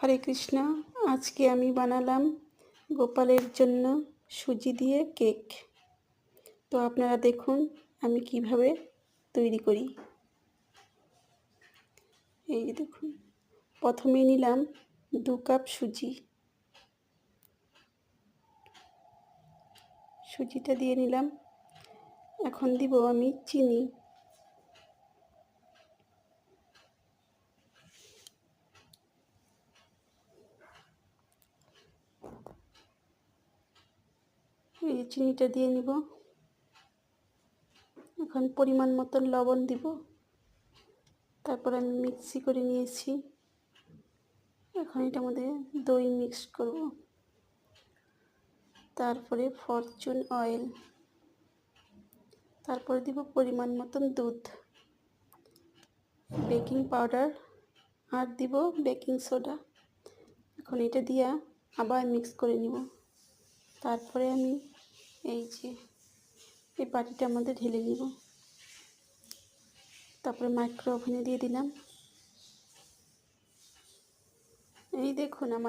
হরে কৃষ্ণ। আজকে আমি বানালাম গোপালের জন্য সুজি দিয়ে কেক। তো আপনারা দেখুন আমি কিভাবে তৈরি করি। এই যে দেখুন, প্রথমে নিলাম 2 কাপ সুজি। সুজিটা দিয়ে নিলাম। এখন দিব আমি চিনি। এই চিনিটা দিয়ে নিব। এখন পরিমাণ মতন লবণ দিব। তারপর আমি মিক্সি করে নিয়েছি। এখন এটার মধ্যে দই মিক্স করব। তারপরে ফরচুন অয়েল, তারপরে দিব পরিমাণ মতন দুধ, বেকিং পাউডার আর দিব বেকিং সোডা। এখন এটা দিয়ে আবার মিক্স করে নিব। তারপরে আমি এই যে এই বাটিটার মধ্যে ঢেলে নিব। তারপরে মাইক্রো ওভেনে দিয়ে দিলাম। এই দেখুন আমার